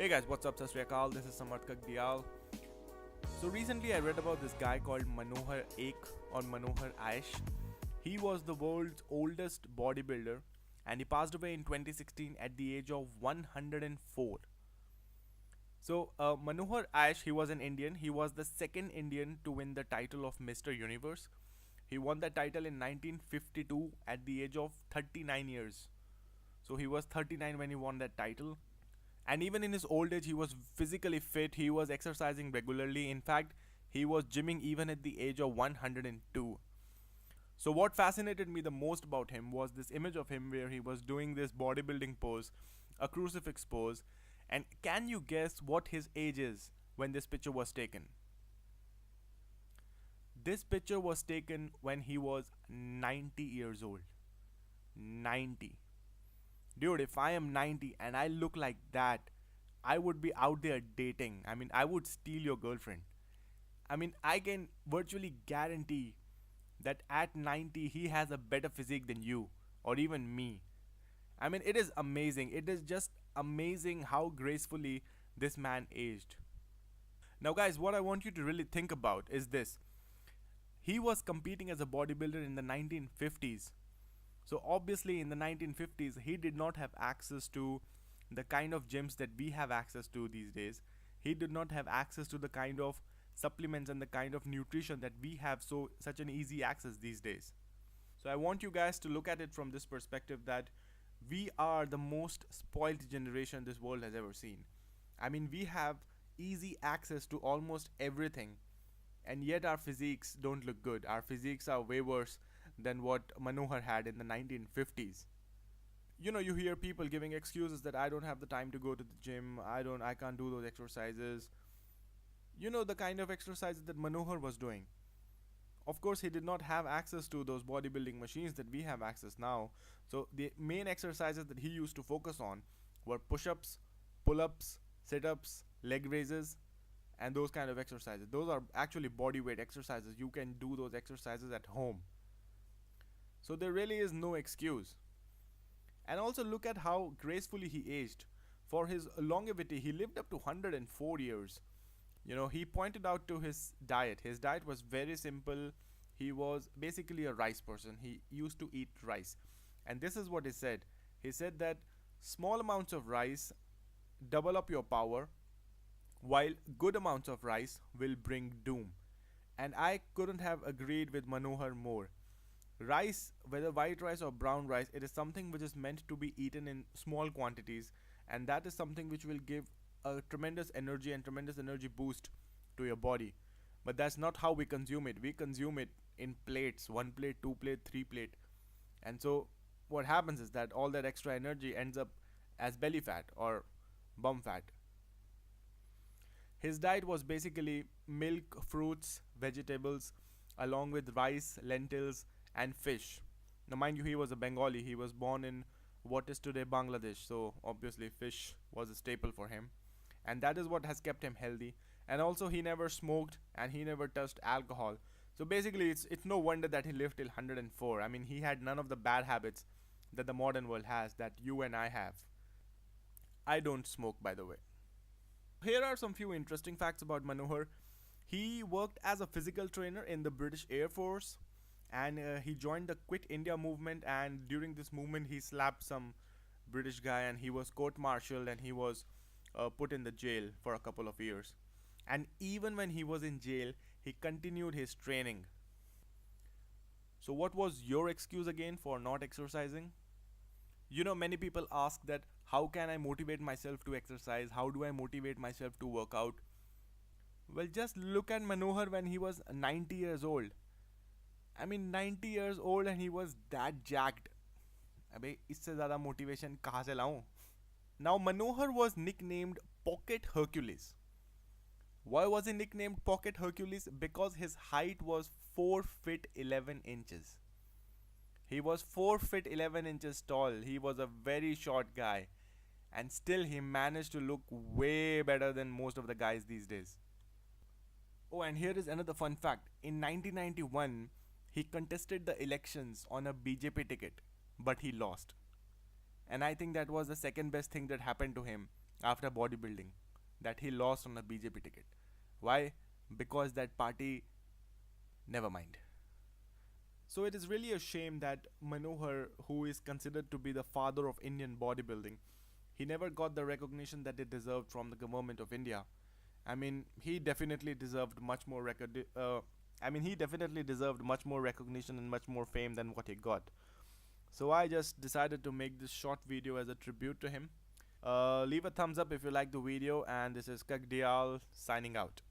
Hey guys, what's up? Sat Sri Akal. This is Samarth Kakdial. So recently I read about this guy called Manohar Aich or Manohar Aich. He was the world's oldest bodybuilder and he passed away in 2016 at the age of 104. So Manohar Aich, he was an Indian. He was the second Indian to win the title of Mr. Universe. He won that title in 1952 at the age of 39 years. So he was 39 when he won that title. And even in his old age, he was physically fit. He was exercising regularly. In fact, he was gymming even at the age of 102. So what fascinated me the most about him was this image of him where he was doing this bodybuilding pose, a crucifix pose. And can you guess what his age is when this picture was taken? This picture was taken when he was 90 years old. 90. Dude, if I am 90 and I look like that, I would be out there dating. I mean, I would steal your girlfriend. I mean, I can virtually guarantee that at 90 he has a better physique than you or even me. I mean, it is amazing. It is just amazing how gracefully this man aged. Now, guys, what I want you to really think about is this. He was competing as a bodybuilder in the 1950s. So obviously in the 1950s he did not have access to the kind of gyms that we have access to these days. He did not have access to the kind of supplements and the kind of nutrition that we have such an easy access these days. So I want you guys to look at it from this perspective that we are the most spoiled generation this world has ever seen. I mean, we have easy access to almost everything, and yet our physiques don't look good. Our physiques are way worse than what Manohar had in the 1950s. You know, you hear people giving excuses that I don't have the time to go to the gym, I can't do those exercises. You know, the kind of exercises that Manohar was doing. Of course, he did not have access to those bodybuilding machines that we have access now. So the main exercises that he used to focus on were push-ups, pull-ups, sit-ups, leg raises, and those kind of exercises. Those are actually body weight exercises. You can do those exercises at home. So there really is no excuse. And also look at how gracefully he aged. For his longevity, he lived up to 104 years. You know, he pointed out to his diet. His diet was very simple. He was basically a rice person. He used to eat rice. And this is what he said. He said that small amounts of rice double up your power, while good amounts of rice will bring doom. And I couldn't have agreed with Manohar more. Rice, whether white rice or brown rice, it is something which is meant to be eaten in small quantities, and that is something which will give a tremendous energy and tremendous energy boost to your body. But that's not how we consume it. We consume it in plates, one plate, two plate, three plate. And so what happens is that all that extra energy ends up as belly fat or bum fat. His diet was basically milk, fruits, vegetables, along with rice, lentils, and fish. Now, mind you, he was a Bengali. He was born in what is today Bangladesh, so obviously fish was a staple for him, and that is what has kept him healthy. And also, he never smoked and he never touched alcohol. So basically, it's no wonder that he lived till 104. I mean, he had none of the bad habits that the modern world has, that you and I have. I don't smoke, by the way. Here are some few interesting facts about Manohar. He worked as a physical trainer in the British Air Force, and he joined the Quit India movement, and during this movement he slapped some British guy and he was court-martialed and he was put in the jail for a couple of years. And even when he was in jail, he continued his training. So what was your excuse again for not exercising? You know, many people ask that how can I motivate myself to exercise? How do I motivate myself to work out? Well, just look at Manohar when he was 90 years old. I mean, 90 years old and he was that jacked. अबे इससे ज़्यादा motivation कहाँ से लाऊं? Now Manohar was nicknamed Pocket Hercules. Why was he nicknamed Pocket Hercules? Because his height was 4 feet 11 inches. He was 4 feet 11 inches tall. He was a very short guy. And still he managed to look way better than most of the guys these days. Oh, and here is another fun fact. In 1991, he contested the elections on a BJP ticket, but he lost. And I think that was the second best thing that happened to him after bodybuilding that he lost on a BJP ticket. Why? Because that party, never mind. So it is really a shame that Manohar, who is considered to be the father of Indian bodybuilding, he never got the recognition that he deserved from the government of India. I mean, he definitely deserved much more he definitely deserved much more recognition and much more fame than what he got. So I just decided to make this short video as a tribute to him. Leave a thumbs up if you like the video, and this is Kagdial signing out.